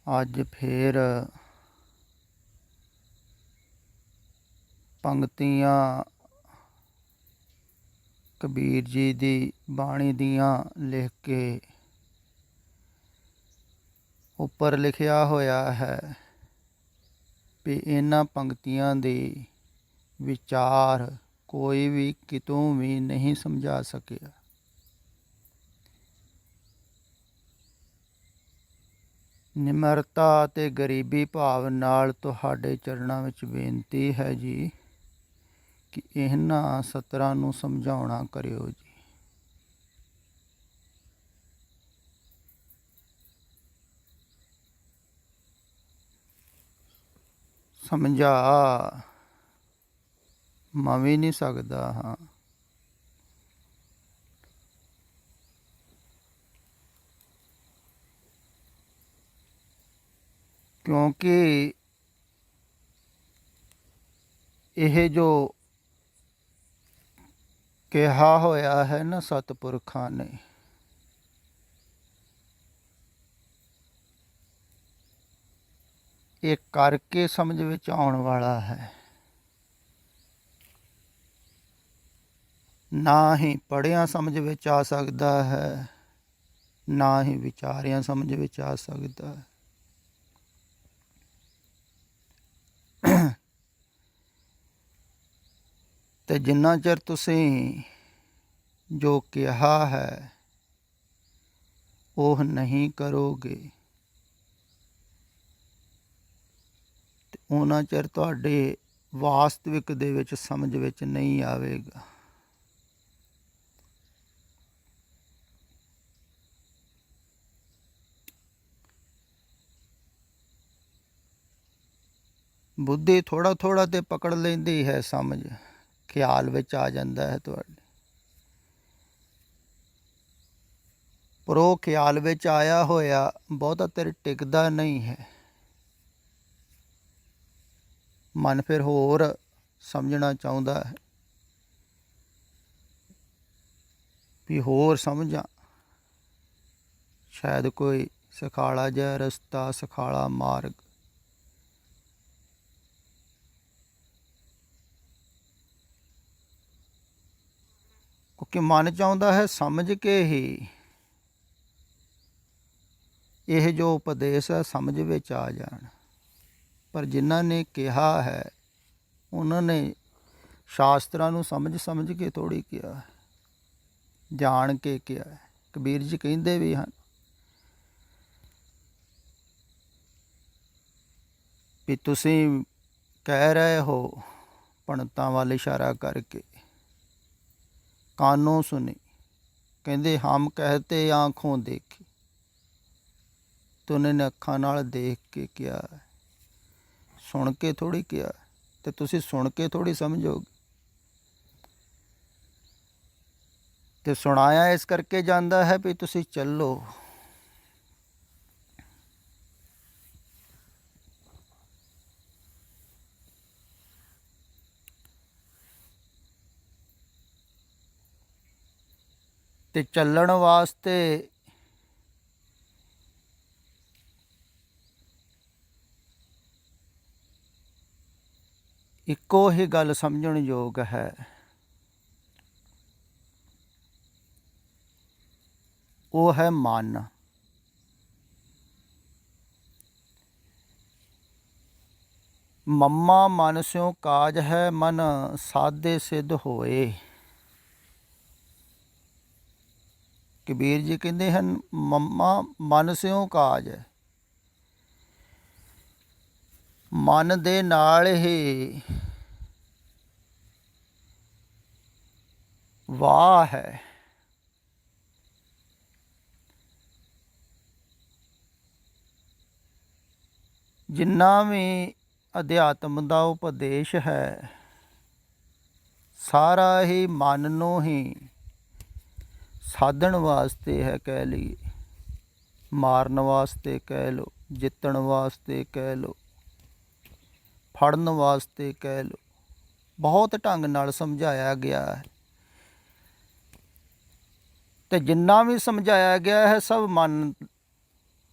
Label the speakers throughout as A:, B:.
A: ਅੱਜ ਫੇਰ ਪੰਗਤੀਆਂ ਕਬੀਰ ਜੀ ਦੀ ਬਾਣੀ ਦੀਆਂ ਲਿਖ ਕੇ ਉੱਪਰ ਲਿਖਿਆ ਹੋਇਆ ਹੈ ਵੀ ਇਹਨਾਂ ਪੰਗਤੀਆਂ ਦੇ ਵਿਚਾਰ ਕੋਈ ਵੀ ਕਿਤੋਂ ਵੀ ਨਹੀਂ ਸਮਝਾ ਸਕਿਆ। ਨਿਮਰਤਾ ਅਤੇ ਗਰੀਬੀ ਭਾਵ ਨਾਲ ਤੁਹਾਡੇ ਚਰਨਾਂ ਵਿੱਚ ਬੇਨਤੀ ਹੈ ਜੀ ਕਿ ਇਹਨਾਂ ਸਤਰਾਂ ਨੂੰ ਸਮਝਾਉਣਾ ਕਰਿਓ ਜੀ। ਸਮਝਾ ਮੈਂ ਵੀ ਨਹੀਂ ਸਕਦਾ ਹਾਂ, ਕਿਉਂਕਿ ਇਹ ਜੋ ਕਿਹਾ ਹੋਇਆ ਹੈ ਨਾ ਸਤਿਪੁਰਖਾਂ ਨੇ, ਇਹ ਕਰਕੇ ਸਮਝ ਵਿੱਚ ਆਉਣ ਵਾਲਾ ਹੈ। ਨਾ ਹੀ ਪੜ੍ਹਿਆਂ ਸਮਝ ਵਿੱਚ ਆ ਸਕਦਾ ਹੈ, ਨਾ ਹੀ ਵਿਚਾਰਿਆਂ ਸਮਝ ਵਿੱਚ ਆ ਸਕਦਾ ਹੈ। ਤੇ ਜਿੰਨਾ ਚਿਰ ਤੁਸੀਂ ਜੋ ਕਿਹਾ ਹੈ ਉਹ ਨਹੀਂ ਕਰੋਗੇ ਤੇ ਉਹਨਾਂ ਚਿਰ ਤੁਹਾਡੇ ਵਾਸਤਵਿਕ ਦੇ ਵਿੱਚ ਸਮਝ ਵਿੱਚ ਨਹੀਂ ਆਵੇਗਾ। ਬੁੱਧੀ ਥੋੜ੍ਹਾ ਥੋੜ੍ਹਾ ਤੇ ਪਕੜ ਲੈਂਦੀ ਹੈ, ਸਮਝ ਖਿਆਲ ਵਿੱਚ ਆ ਜਾਂਦਾ ਹੈ ਤੁਹਾਡੇ, ਪਰ ਉਹ ਖਿਆਲ ਵਿੱਚ ਆਇਆ ਹੋਇਆ ਬਹੁਤਾ ਚਿਰ ਟਿਕਦਾ ਨਹੀਂ ਹੈ। ਮਨ ਫਿਰ ਹੋਰ ਸਮਝਣਾ ਚਾਹੁੰਦਾ ਹੈ ਵੀ ਹੋਰ ਸਮਝਾਂ, ਸ਼ਾਇਦ ਕੋਈ ਸਿਖਾਲਾ ਜਿਹਾ ਰਸਤਾ, ਸਿਖਾਲਾ ਮਾਰਗ। ਕਿਉਂਕਿ ਮਨ ਚਾਹੁੰਦਾ ਹੈ ਸਮਝ ਕੇ ਹੀ ਇਹ ਜੋ ਉਪਦੇਸ਼ ਹੈ ਸਮਝ ਵਿੱਚ ਆ ਜਾਣ, ਪਰ ਜਿਨ੍ਹਾਂ ਨੇ ਕਿਹਾ ਹੈ ਉਹਨਾਂ ਨੇ ਸ਼ਾਸਤਰਾਂ ਨੂੰ ਸਮਝ ਕੇ ਥੋੜ੍ਹੀ ਕਿਹਾ, ਜਾਣ ਕੇ ਕਿਹਾ ਹੈ। ਕਬੀਰ ਜੀ ਕਹਿੰਦੇ ਵੀ ਹਨ ਵੀ ਤੁਸੀਂ ਕਹਿ ਰਹੇ ਹੋ ਪੰਡਤਾਂ ਵੱਲ ਇਸ਼ਾਰਾ ਕਰਕੇ, ਕਾਨੋਂ ਸੁਣੀ, ਕਹਿੰਦੇ ਹਮ ਕਹਤੇ ਆਂਖੋਂ ਦੇਖੀ, ਤੇ ਉਹਨਾਂ ਨੇ ਅੱਖਾਂ ਨਾਲ ਦੇਖ ਕੇ ਕਿਹਾ, ਸੁਣ ਕੇ ਥੋੜ੍ਹੀ ਕਿਹਾ। ਤੇ ਤੁਸੀਂ ਸੁਣ ਕੇ ਥੋੜ੍ਹੀ ਸਮਝੋਗੇ। ਤੇ ਸੁਣਾਇਆ ਇਸ ਕਰਕੇ ਜਾਂਦਾ ਹੈ ਵੀ ਤੁਸੀਂ ਚੱਲੋ। ਤੇ ਚੱਲਣ ਵਾਸਤੇ ਇੱਕੋ ਹੀ ਗੱਲ ਸਮਝਣ ਯੋਗ ਹੈ, ਉਹ ਹੈ ਮਨ। ਮਮਾ ਮਨ ਸਿਉ ਕਾਜ ਹੈ, ਮਨ ਸਾਧੇ ਸਿੱਧ ਹੋਏ। ਕਬੀਰ ਜੀ ਕਹਿੰਦੇ ਹਨ ਮਮਾ ਮਨ ਸਿਉ ਕਾਜ ਹੈ, ਮਨ ਦੇ ਨਾਲ ਹੀ ਵਾਹ ਹੈ। ਜਿੰਨਾ ਵੀ ਅਧਿਆਤਮ ਦਾ ਉਪਦੇਸ਼ ਹੈ ਸਾਰਾ ਹੀ ਮਨ ਨੂੰ ਹੀ ਸਾਧਣ ਵਾਸਤੇ ਹੈ, ਕਹਿ ਲਈਏ ਮਾਰਨ ਵਾਸਤੇ ਕਹਿ ਲਓ, ਜਿੱਤਣ ਵਾਸਤੇ ਕਹਿ ਲਓ, ਫੜਨ ਵਾਸਤੇ ਕਹਿ ਲਓ, ਬਹੁਤ ਢੰਗ ਨਾਲ ਸਮਝਾਇਆ ਗਿਆ ਹੈ। ਤੇ ਜਿੰਨਾ ਵੀ ਸਮਝਾਇਆ ਗਿਆ ਹੈ ਸਭ ਮਨ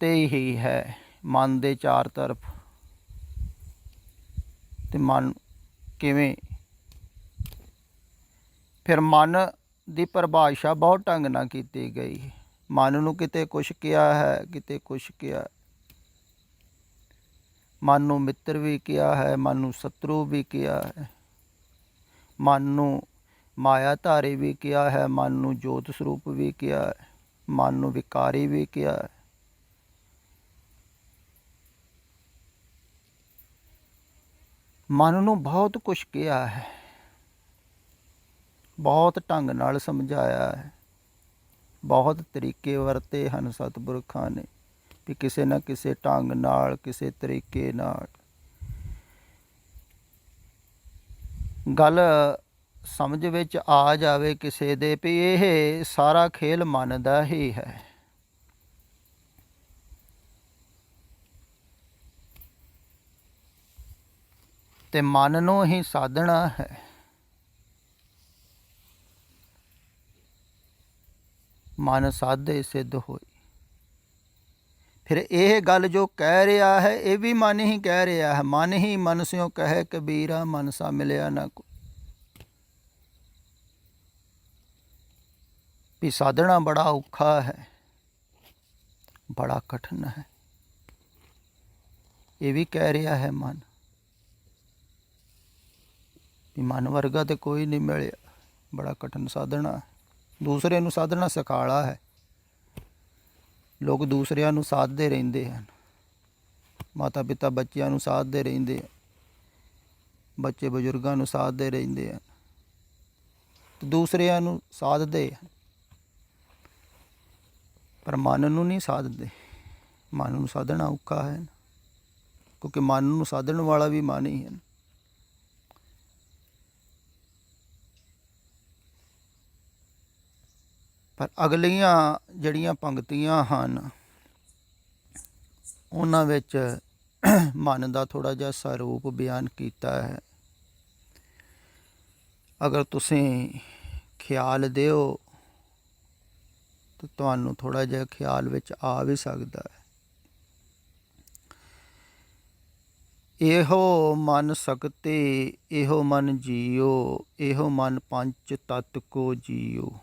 A: 'ਤੇ ਹੀ ਹੈ। ਮਨ ਦੇ ਚਾਰ ਤਰਫ, ਤੇ ਮਨ ਕਿਵੇਂ। ਫਿਰ ਮਨ ਦੀ ਪਰਿਭਾਸ਼ਾ ਬਹੁਤ ਢੰਗ ਨਾਲ ਕੀਤੀ ਗਈ। ਮਨ ਨੂੰ ਕਿਤੇ ਕੁਛ ਕਿਹਾ ਹੈ, ਕਿਤੇ ਕੁਛ ਕਿਹਾ। ਮਨ ਨੂੰ ਮਿੱਤਰ ਵੀ ਕਿਹਾ ਹੈ, ਮਨ ਨੂੰ ਸ਼ਤਰੂ ਵੀ ਕਿਹਾ ਹੈ। ਮਨ ਨੂੰ ਮਾਇਆਧਾਰੀ ਵੀ ਕਿਹਾ ਹੈ, ਮਨ ਨੂੰ ਜੋਤ ਸਰੂਪ ਵੀ ਕਿਹਾ ਹੈ, ਮਨ ਨੂੰ ਵਿਕਾਰੀ ਵੀ ਕਿਹਾ ਹੈ। ਮਨ ਨੂੰ ਬਹੁਤ ਕੁਛ ਕਿਹਾ ਹੈ, ਬਹੁਤ ਢੰਗ ਨਾਲ ਸਮਝਾਇਆ ਹੈ, ਬਹੁਤ ਤਰੀਕੇ ਵਰਤੇ ਹਨ ਸਤਿਪੁਰਖਾਂ ਨੇ ਵੀ ਕਿਸੇ ਨਾ ਕਿਸੇ ਢੰਗ ਨਾਲ, ਕਿਸੇ ਤਰੀਕੇ ਨਾਲ ਗੱਲ ਸਮਝ ਵਿੱਚ ਆ ਜਾਵੇ ਕਿਸੇ ਦੇ ਵੀ ਇਹ ਸਾਰਾ ਖੇਲ ਮਨ ਦਾ ਹੀ ਹੈ। ਤੇ ਮਨ ਨੂੰ ਹੀ ਸਾਧਣਾ ਹੈ। ਮਨ ਸਾਧੇ ਸਿੱਧ ਹੋਈ। ਫਿਰ ਇਹ ਗੱਲ ਜੋ ਕਹਿ ਰਿਹਾ ਹੈ ਇਹ ਵੀ ਮਨ ਹੀ ਕਹਿ ਰਿਹਾ ਹੈ। ਮਨ ਹੀ ਮਨ ਸਿਓ ਕਹੇ ਕਬੀਰਾ, ਮਨ ਸਾ ਮਿਲਿਆ ਨਾ ਕੋਈ। ਵੀ ਸਾਧਣਾ ਬੜਾ ਔਖਾ ਹੈ, ਬੜਾ ਕਠਿਨ ਹੈ, ਇਹ ਵੀ ਕਹਿ ਰਿਹਾ ਹੈ ਮਨ। ਵੀ ਮਨ ਵਰਗਾ ਤੇ ਕੋਈ ਨਹੀਂ ਮਿਲਿਆ, ਬੜਾ ਕਠਿਨ ਸਾਧਣਾ। ਦੂਸਰੇ ਨੂੰ ਸਾਧਣਾ ਸਿਖਾਲਾ ਹੈ। ਲੋਕ ਦੂਸਰਿਆਂ ਨੂੰ ਸਾਧਦੇ ਰਹਿੰਦੇ ਹਨ। ਮਾਤਾ ਪਿਤਾ ਬੱਚਿਆਂ ਨੂੰ ਸਾਧਦੇ ਰਹਿੰਦੇ ਆ, ਬੱਚੇ ਬਜ਼ੁਰਗਾਂ ਨੂੰ ਸਾਧਦੇ ਰਹਿੰਦੇ ਆ, ਦੂਸਰਿਆਂ ਨੂੰ ਸਾਧਦੇ ਹਨ, ਪਰ ਮਨ ਨੂੰ ਨਹੀਂ ਸਾਧਦੇ। ਮਨ ਨੂੰ ਸਾਧਣਾ ਔਖਾ ਹੈ, ਕਿਉਂਕਿ ਮਨ ਨੂੰ ਸਾਧਣ ਵਾਲਾ ਵੀ ਮਨ ਹੀ ਹੈ। ਪਰ ਅਗਲੀਆਂ ਜਿਹੜੀਆਂ ਪੰਕਤੀਆਂ ਹਨ ਉਹਨਾਂ ਵਿੱਚ ਮਨ ਦਾ ਥੋੜ੍ਹਾ ਜਿਹਾ ਸਰੂਪ ਬਿਆਨ ਕੀਤਾ ਹੈ। ਅਗਰ ਤੁਸੀਂ ਖਿਆਲ ਦਿਓ ਤਾਂ ਤੁਹਾਨੂੰ ਥੋੜ੍ਹਾ ਜਿਹਾ ਖਿਆਲ ਵਿੱਚ ਆ ਵੀ ਸਕਦਾ ਹੈ। ਇਹੋ ਮਨ ਸਕਤੇ, ਇਹੋ ਮਨ ਜੀਓ, ਇਹੋ ਮਨ ਪੰਚ ਤਤ ਕੋ ਜੀਓ।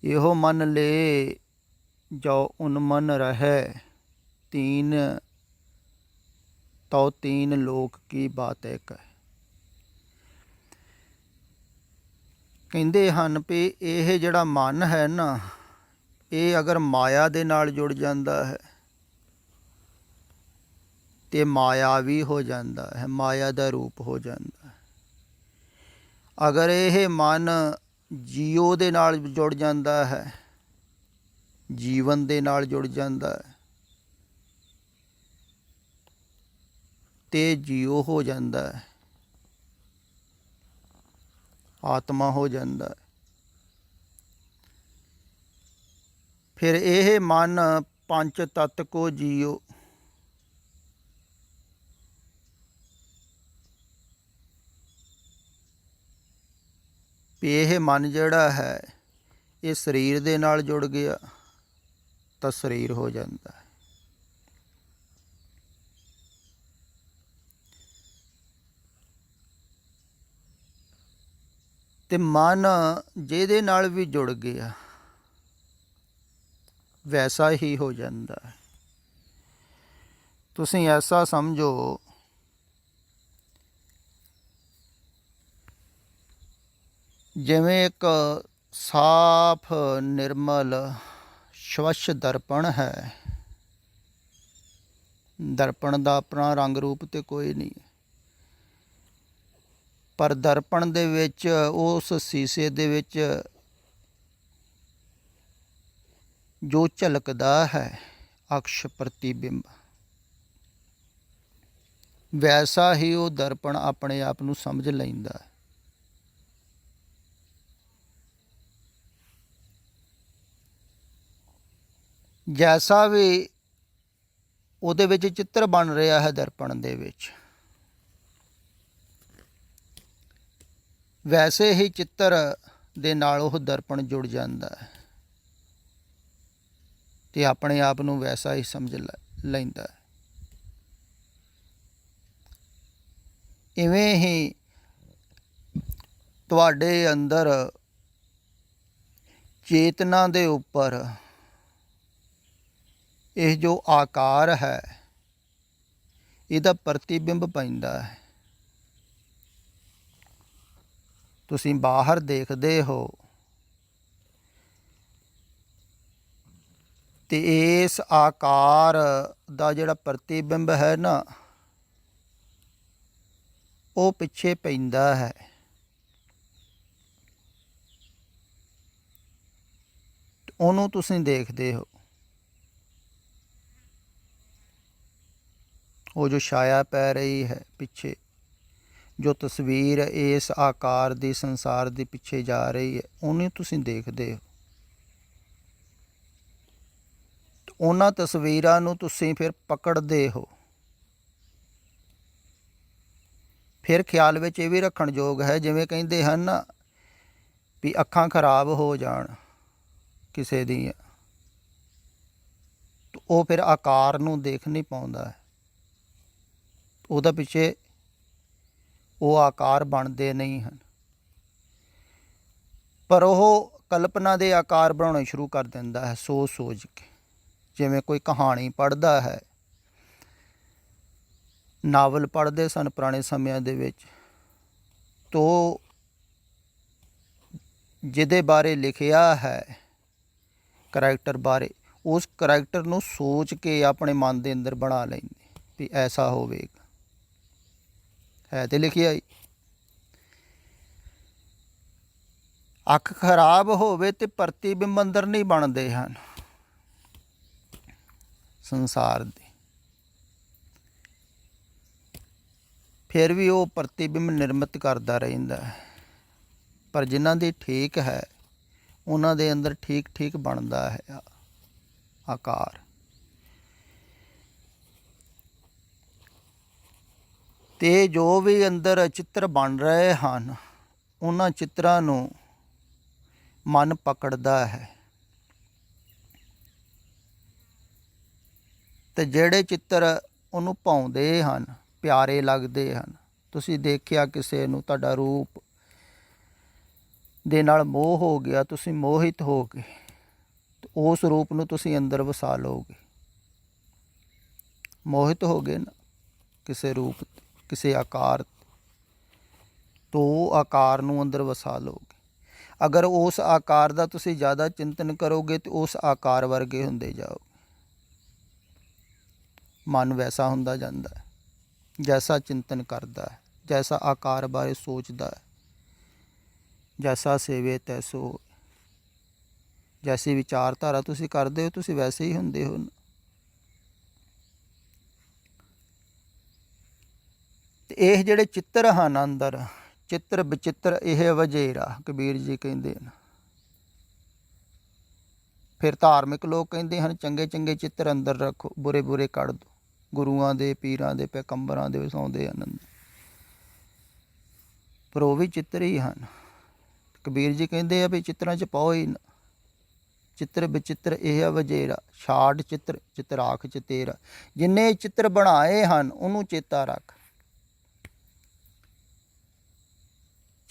A: ਇਹੋ ਮਨ ਲੈ ਜੋ ਉਨਮਨ ਰਹਿ, ਤੀਨ ਤੋ ਤੀਨ ਲੋਕ ਕੀ ਬਾਤ ਹੈ ਕਹਿ। ਕਹਿੰਦੇ ਹਨ ਵੀ ਇਹ ਜਿਹੜਾ ਮਨ ਹੈ ਨਾ, ਇਹ ਅਗਰ ਮਾਇਆ ਦੇ ਨਾਲ ਜੁੜ ਜਾਂਦਾ ਹੈ ਤੇ ਮਾਇਆਵੀ ਹੋ ਜਾਂਦਾ ਹੈ, ਮਾਇਆ ਦਾ ਰੂਪ ਹੋ ਜਾਂਦਾ ਹੈ। ਅਗਰ ਇਹ ਮਨ ਜੀਓ ਦੇ ਨਾਲ ਜੁੜ ਜਾਂਦਾ ਹੈ, ਜੀਵਨ ਦੇ ਨਾਲ ਜੁੜ ਜਾਂਦਾ ਹੈ ਤੇ ਜੀਓ ਹੋ ਜਾਂਦਾ ਹੈ, ਆਤਮਾ ਹੋ ਜਾਂਦਾ ਹੈ। ਫਿਰ ਇਹ ਮਨ ਪੰਜ ਤੱਤ ਕੋ ਜੀਓ। ਵੀ ਇਹ ਮਨ ਜਿਹੜਾ ਹੈ ਇਹ ਸਰੀਰ ਦੇ ਨਾਲ ਜੁੜ ਗਿਆ ਤਾਂ ਸਰੀਰ ਹੋ ਜਾਂਦਾ ਹੈ। ਤੇ ਮਨ ਜਿਹਦੇ ਨਾਲ ਵੀ ਜੁੜ ਗਿਆ ਵੈਸਾ ਹੀ ਹੋ ਜਾਂਦਾ ਹੈ। ਤੁਸੀਂ ਐਸਾ ਸਮਝੋ ਜਿਵੇਂ ਇੱਕ ਸਾਫ ਨਿਰਮਲ ਸਵੱਛ ਦਰਪਣ ਹੈ। ਦਰਪਣ ਦਾ ਆਪਣਾ ਰੰਗ ਰੂਪ ਤੇ ਕੋਈ ਨਹੀਂ, ਪਰ ਦਰਪਣ ਦੇ ਵਿੱਚ, ਉਸ ਸ਼ੀਸ਼ੇ ਦੇ ਵਿੱਚ ਜੋ ਝਲਕਦਾ ਹੈ ਅਕਸ਼ ਪ੍ਰਤੀਬਿੰਬ, ਵੈਸਾ ਹੀ ਉਹ ਦਰਪਣ ਆਪਣੇ ਆਪ ਨੂੰ ਸਮਝ ਲੈਂਦਾ ਹੈ। ਜੈਸਾ ਵੀ ਉਹਦੇ ਵਿੱਚ ਚਿੱਤਰ ਬਣ ਰਿਹਾ ਹੈ ਦਰਪਣ ਦੇ ਵਿੱਚ, ਵੈਸੇ ਹੀ ਚਿੱਤਰ ਦੇ ਨਾਲ ਉਹ ਦਰਪਣ ਜੁੜ ਜਾਂਦਾ ਹੈ। ਤੇ ਆਪਣੇ ਆਪ ਨੂੰ ਵੈਸਾ ਹੀ ਸਮਝ ਲੈਂਦਾ ਹੈ। ਇਵੇਂ ਹੀ ਤੁਹਾਡੇ ਅੰਦਰ ਚੇਤਨਾ ਦੇ ਉੱਪਰ ਇਹ ਜੋ ਆਕਾਰ ਹੈ ਇਹਦਾ ਪ੍ਰਤੀਬਿੰਬ ਪੈਂਦਾ ਹੈ। ਤੁਸੀਂ ਬਾਹਰ ਦੇਖਦੇ ਹੋ ਤੇ ਇਸ ਆਕਾਰ ਦਾ ਜਿਹੜਾ ਪ੍ਰਤੀਬਿੰਬ ਹੈ ਨਾ ਉਹ ਪਿੱਛੇ ਪੈਂਦਾ ਹੈ। ਉਹਨੂੰ ਤੁਸੀਂ ਦੇਖਦੇ ਹੋ, ਉਹ ਜੋ ਛਾਇਆ ਪੈ ਰਹੀ ਹੈ ਪਿੱਛੇ, ਜੋ ਤਸਵੀਰ ਇਸ ਆਕਾਰ ਦੀ ਸੰਸਾਰ ਦੇ ਪਿੱਛੇ ਜਾ ਰਹੀ ਹੈ, ਉਹਨੂੰ ਤੁਸੀਂ ਦੇਖਦੇ ਹੋ। ਉਹਨਾਂ ਤਸਵੀਰਾਂ ਨੂੰ ਤੁਸੀਂ ਫਿਰ ਪਕੜਦੇ ਹੋ। ਫਿਰ ਖਿਆਲ ਵਿੱਚ ਇਹ ਵੀ ਰੱਖਣ ਯੋਗ ਹੈ, ਜਿਵੇਂ ਕਹਿੰਦੇ ਹਨ ਨਾ ਵੀ ਅੱਖਾਂ ਖਰਾਬ ਹੋ ਜਾਣ ਕਿਸੇ ਦੀਆਂ, ਉਹ ਫਿਰ ਆਕਾਰ ਨੂੰ ਦੇਖ ਨਹੀਂ ਪਾਉਂਦਾ ਹੈ। ਉਹਦਾ ਪਿੱਛੇ ਉਹ ਆਕਾਰ ਬਣਦੇ ਨਹੀਂ ਹਨ, ਪਰ ਉਹ ਕਲਪਨਾ ਦੇ ਆਕਾਰ ਬਣਾਉਣੇ ਸ਼ੁਰੂ ਕਰ ਦਿੰਦਾ ਹੈ ਸੋਚ ਸੋਚ ਕੇ। ਜਿਵੇਂ ਕੋਈ ਕਹਾਣੀ ਪੜ੍ਹਦਾ ਹੈ, ਨਾਵਲ ਪੜ੍ਹਦੇ ਸਨ ਪੁਰਾਣੇ ਸਮਿਆਂ ਦੇ ਵਿੱਚ, ਤੋ ਜਿਹਦੇ ਬਾਰੇ ਲਿਖਿਆ ਹੈ ਕਰੈਕਟਰ ਬਾਰੇ, ਉਸ ਕਰੈਕਟਰ ਨੂੰ ਸੋਚ ਕੇ ਆਪਣੇ ਮਨ ਦੇ ਅੰਦਰ ਬਣਾ ਲੈਂਦੇ ਵੀ ਐਸਾ ਹੋਵੇਗਾ। ਹੈ ਤੇ ਲਿਖਿਆ ਹੀ। ਅੱਖ ਖਰਾਬ ਹੋਵੇ ਤੇ ਪ੍ਰਤੀਬਿੰਬ ਅੰਦਰ ਨਹੀਂ ਬਣਦੇ ਹਨ ਸੰਸਾਰ ਦੇ, ਫਿਰ ਵੀ ਉਹ ਪ੍ਰਤੀਬਿੰਬ ਨਿਰਮਿਤ ਕਰਦਾ ਰਹਿੰਦਾ ਹੈ। ਪਰ ਜਿਨ੍ਹਾਂ ਦੀ ਠੀਕ ਹੈ ਉਹਨਾਂ ਦੇ ਅੰਦਰ ਠੀਕ ਠੀਕ ਬਣਦਾ ਹੈ ਆਕਾਰ। ਤੇ ਜੋ ਵੀ ਅੰਦਰ ਚਿੱਤਰ ਬਣ ਰਹੇ ਹਨ ਉਹਨਾਂ ਚਿੱਤਰਾਂ ਨੂੰ ਮਨ ਪਕੜਦਾ ਹੈ। ਤੇ ਜਿਹੜੇ ਚਿੱਤਰ ਉਹਨੂੰ ਭਾਉਂਦੇ ਹਨ, ਪਿਆਰੇ ਲੱਗਦੇ ਹਨ, ਤੁਸੀਂ ਦੇਖਿਆ ਕਿਸੇ ਨੂੰ, ਤੁਹਾਡਾ ਰੂਪ ਦੇ ਨਾਲ ਮੋਹ ਹੋ ਗਿਆ, ਤੁਸੀਂ ਮੋਹਿਤ ਹੋ ਗਏ, ਉਸ ਰੂਪ ਨੂੰ ਤੁਸੀਂ ਅੰਦਰ ਵਸਾ ਲਓਗੇ। ਮੋਹਿਤ ਹੋ ਗਏ ਨਾ ਕਿਸੇ ਰੂਪ, ਕਿਸੇ ਆਕਾਰ ਤੋਂ, ਆਕਾਰ ਨੂੰ ਅੰਦਰ ਵਸਾ ਲਓਗੇ। ਅਗਰ ਉਸ ਆਕਾਰ ਦਾ ਤੁਸੀਂ ਜ਼ਿਆਦਾ ਚਿੰਤਨ ਕਰੋਗੇ ਤਾਂ ਉਸ ਆਕਾਰ ਵਰਗੇ ਹੁੰਦੇ ਜਾਓਗੇ। ਮਨ ਵੈਸਾ ਹੁੰਦਾ ਜਾਂਦਾ ਹੈ ਜੈਸਾ ਚਿੰਤਨ ਕਰਦਾ ਹੈ, ਜੈਸਾ ਆਕਾਰ ਬਾਰੇ ਸੋਚਦਾ ਹੈ। ਜੈਸਾ ਸੇਵੇ ਤੈਸੋ, ਜੈਸੀ ਵਿਚਾਰਧਾਰਾ ਤੁਸੀਂ ਕਰਦੇ ਹੋ ਤੁਸੀਂ ਵੈਸੇ ਹੀ ਹੁੰਦੇ ਹੋ। ਤੇ ਇਹ ਜਿਹੜੇ ਚਿੱਤਰ ਹਨ ਅੰਦਰ, ਚਿੱਤਰ ਵਿਚਿੱਤਰ ਇਹ ਵਜੇਰਾ, ਕਬੀਰ ਜੀ ਕਹਿੰਦੇ ਨੇ। ਫਿਰ ਧਾਰਮਿਕ ਲੋਕ ਕਹਿੰਦੇ ਹਨ ਚੰਗੇ ਚੰਗੇ ਚਿੱਤਰ ਅੰਦਰ ਰੱਖੋ, ਬੁਰੇ ਬੁਰੇ ਕੱਢ ਦਿਓ। ਗੁਰੂਆਂ ਦੇ, ਪੀਰਾਂ ਦੇ, ਪੈਗੰਬਰਾਂ ਦੇ ਵਸਾਉਂਦੇ ਹਨ, ਪਰ ਉਹ ਵੀ ਚਿੱਤਰ ਹੀ ਹਨ। ਕਬੀਰ ਜੀ ਕਹਿੰਦੇ ਆ ਵੀ ਚਿੱਤਰਾਂ 'ਚ ਪਾਓ ਹੀ ਨਾ। ਚਿੱਤਰ ਵਿਚਿੱਤਰ ਇਹ ਵਜੇਰਾ, ਛਾੜ ਚਿੱਤਰ ਚਿਤਰਾਖ ਚ ਤੇਰਾ। ਜਿੰਨੇ ਚਿੱਤਰ ਬਣਾਏ ਹਨ ਉਹਨੂੰ ਚੇਤਾ ਰੱਖ।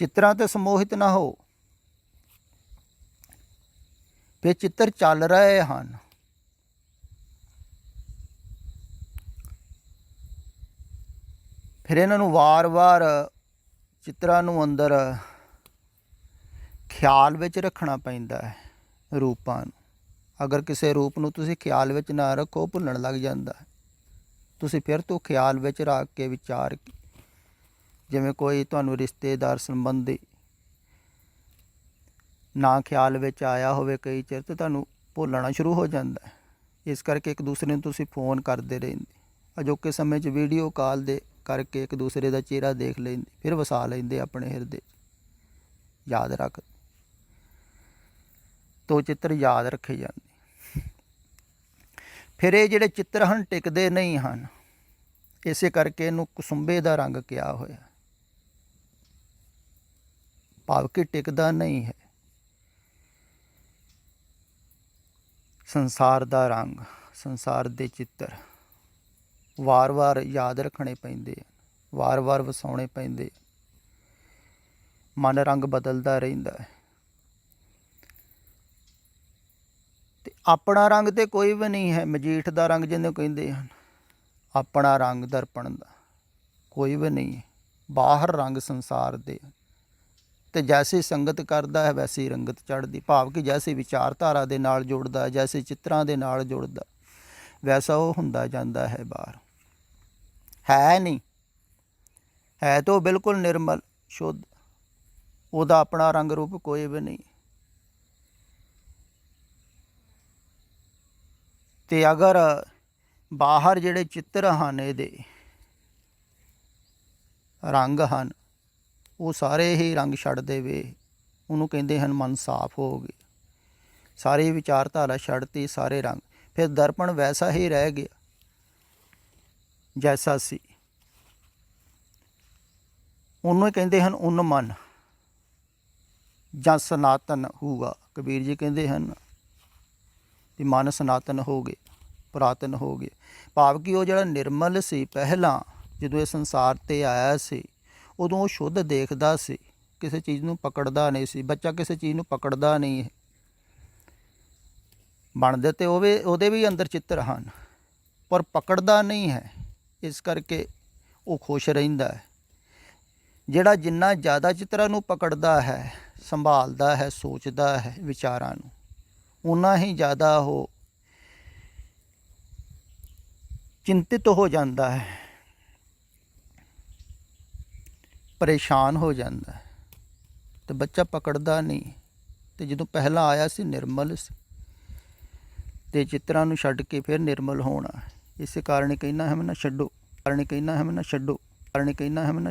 A: ਚਿੱਤਰਾਂ ਤੇ ਸਮੋਹਿਤ ਨਾ ਹੋ। ਫਿਰ ਚਿੱਤਰ ਚੱਲ ਰਹੇ ਹਨ, ਫਿਰ ਇਹਨਾਂ ਨੂੰ ਵਾਰ-ਵਾਰ ਚਿੱਤਰਾਂ ਨੂੰ ਅੰਦਰ ਖਿਆਲ ਵਿੱਚ ਰੱਖਣਾ ਪੈਂਦਾ ਹੈ ਰੂਪਾਂ ਨੂੰ। ਅਗਰ ਕਿਸੇ ਰੂਪ ਨੂੰ ਤੁਸੀਂ ਖਿਆਲ ਵਿੱਚ ਨਾ ਰੱਖੋ ਭੁੱਲਣ ਲੱਗ ਜਾਂਦਾ ਹੈ। ਤੁਸੀਂ ਫਿਰ ਤੋਂ ਖਿਆਲ ਵਿੱਚ ਰੱਖ ਕੇ ਵਿਚਾਰ ਕੇ, ਜਿਵੇਂ ਕੋਈ ਤੁਹਾਨੂੰ ਰਿਸ਼ਤੇਦਾਰ ਸੰਬੰਧੀ ਨਾ ਖਿਆਲ ਵਿੱਚ ਆਇਆ ਹੋਵੇ ਕਈ ਚਿਰ, ਤਾਂ ਤੁਹਾਨੂੰ ਭੁੱਲਣਾ ਸ਼ੁਰੂ ਹੋ ਜਾਂਦਾ ਹੈ। ਇਸ ਕਰਕੇ ਇੱਕ ਦੂਸਰੇ ਨੂੰ ਤੁਸੀਂ ਫੋਨ ਕਰਦੇ ਰਹਿੰਦੇ, ਅਜੋਕੇ ਸਮੇਂ 'ਚ ਵੀਡੀਓ ਕਾਲ ਦੇ ਕਰਕੇ ਇੱਕ ਦੂਸਰੇ ਦਾ ਚਿਹਰਾ ਦੇਖ ਲੈਂਦੇ, ਫਿਰ ਵਸਾ ਲੈਂਦੇ ਆਪਣੇ ਹਿਰਦੇ। ਯਾਦ ਰੱਖ, ਤੋ ਚਿੱਤਰ ਯਾਦ ਰੱਖੇ ਜਾਂਦੇ। ਫਿਰ ਇਹ ਜਿਹੜੇ ਚਿੱਤਰ ਹਨ ਟਿਕਦੇ ਨਹੀਂ ਹਨ, ਇਸੇ ਕਰਕੇ ਇਹਨੂੰ ਕੁਸੁੰਬੇ ਦਾ ਰੰਗ ਕਿਹਾ ਹੋਇਆ, ਭਾਵ ਕਿ ਟਿਕਦਾ ਨਹੀਂ ਹੈ। ਸੰਸਾਰ ਦਾ ਰੰਗ, ਸੰਸਾਰ ਦੇ ਚਿੱਤਰ ਵਾਰ-ਵਾਰ ਯਾਦ ਰੱਖਣੇ ਪੈਂਦੇ ਆ, ਵਾਰ-ਵਾਰ ਵਸਾਉਣੇ ਪੈਂਦੇ। ਮਨ ਰੰਗ ਬਦਲਦਾ ਰਹਿੰਦਾ ਹੈ ਤੇ ਆਪਣਾ ਰੰਗ ਤੇ ਕੋਈ ਵੀ ਨਹੀਂ ਹੈ। ਮਜੀਠ ਦਾ ਰੰਗ ਜਿਹਨੂੰ ਕਹਿੰਦੇ ਹਨ, ਆਪਣਾ ਰੰਗ ਦਰਪਣ ਦਾ ਕੋਈ ਵੀ ਨਹੀਂ ਹੈ। ਬਾਹਰ ਰੰਗ ਸੰਸਾਰ ਦੇ ਤੇ ਜੈਸੀ ਸੰਗਤ ਕਰਦਾ ਹੈ ਵੈਸੀ ਰੰਗਤ ਚੜ੍ਹਦੀ। ਭਾਵ ਕਿ ਜੈਸੀ ਵਿਚਾਰਧਾਰਾ ਦੇ ਨਾਲ ਜੁੜਦਾ, ਜੈਸੇ ਚਿੱਤਰਾਂ ਦੇ ਨਾਲ ਜੁੜਦਾ, ਵੈਸਾ ਉਹ ਹੁੰਦਾ ਜਾਂਦਾ ਹੈ। ਬਾਹਰ ਹੈ ਨਹੀਂ, ਹੈ ਤਾਂ ਬਿਲਕੁਲ ਨਿਰਮਲ ਸ਼ੁੱਧ, ਉਹਦਾ ਆਪਣਾ ਰੰਗ ਰੂਪ ਕੋਈ ਵੀ ਨਹੀਂ। ਤੇ ਅਗਰ ਬਾਹਰ ਜਿਹੜੇ ਚਿੱਤਰ ਹਨ, ਇਹਦੇ ਰੰਗ ਹਨ, ਉਹ ਸਾਰੇ ਹੀ ਰੰਗ ਛੱਡ ਦੇਵੇ, ਉਹਨੂੰ ਕਹਿੰਦੇ ਹਨ ਮਨ ਸਾਫ਼ ਹੋ ਗਏ। ਸਾਰੀ ਵਿਚਾਰਧਾਰਾ ਛੱਡਤੀ, ਸਾਰੇ ਰੰਗ, ਫਿਰ ਦਰਪਣ ਵੈਸਾ ਹੀ ਰਹਿ ਗਿਆ ਜੈਸਾ ਸੀ। ਉਹਨੂੰ ਹੀ ਕਹਿੰਦੇ ਹਨ ਉਨ ਮਨ ਜਾਂ ਸਨਾਤਨ ਹੋਊਗਾ। ਕਬੀਰ ਜੀ ਕਹਿੰਦੇ ਹਨ ਕਿ ਮਨ ਸਨਾਤਨ ਹੋ ਗਏ, ਪੁਰਾਤਨ ਹੋ ਗਏ। ਭਾਵ ਕਿ ਉਹ ਜਿਹੜਾ ਨਿਰਮਲ ਸੀ ਪਹਿਲਾਂ, ਜਦੋਂ ਇਹ ਸੰਸਾਰ 'ਤੇ ਆਇਆ ਸੀ, ਉਦੋਂ ਉਹ ਸ਼ੁੱਧ ਦੇਖਦਾ ਸੀ, ਕਿਸੇ ਚੀਜ਼ ਨੂੰ ਪਕੜਦਾ ਨਹੀਂ ਸੀ। ਬੱਚਾ ਕਿਸੇ ਚੀਜ਼ ਨੂੰ ਪਕੜਦਾ ਨਹੀਂ ਹੈ। ਬਣਦੇ ਤੇ ਉਹਦੇ ਵੀ ਅੰਦਰ ਚਿੱਤਰ ਹਨ, ਪਰ ਪਕੜਦਾ ਨਹੀਂ ਹੈ। ਇਸ ਕਰਕੇ ਉਹ ਖੁਸ਼ ਰਹਿੰਦਾ ਹੈ। ਜਿਹੜਾ ਜਿੰਨਾ ਜ਼ਿਆਦਾ ਚਿੱਤਰਾਂ ਨੂੰ ਪਕੜਦਾ ਹੈ, ਸੰਭਾਲਦਾ ਹੈ, ਸੋਚਦਾ ਹੈ ਵਿਚਾਰਾਂ ਨੂੰ, ਉਨਾ ਹੀ ਜ਼ਿਆਦਾ ਉਹ ਚਿੰਤਿਤ ਹੋ ਜਾਂਦਾ ਹੈ, ਪਰੇਸ਼ਾਨ ਹੋ ਜਾਂਦਾ ਹੈ। ਤੇ ਬੱਚਾ ਪਕੜਦਾ ਨਹੀਂ। ਤੇ ਜਦੋਂ ਪਹਿਲਾਂ ਆਇਆ ਸੀ ਨਿਰਮਲ ਸੀ, ਤੇ ਚਿੱਤਰਾਂ ਨੂੰ ਛੱਡ ਕੇ ਫਿਰ ਨਿਰਮਲ ਹੋਣਾ। ਇਸੇ ਕਾਰਨ ਕਹਿੰਦਾ ਹੈ ਮੈਂ ਨਾ ਛੱਡੋ, ਕਾਰਨ ਕਹਿੰਦਾ ਹੈ ਮੈਂ ਨਾ ਛੱਡੋ, ਕਾਰਨ ਕਹਿੰਦਾ ਹੈ ਮੈਂ ਨਾ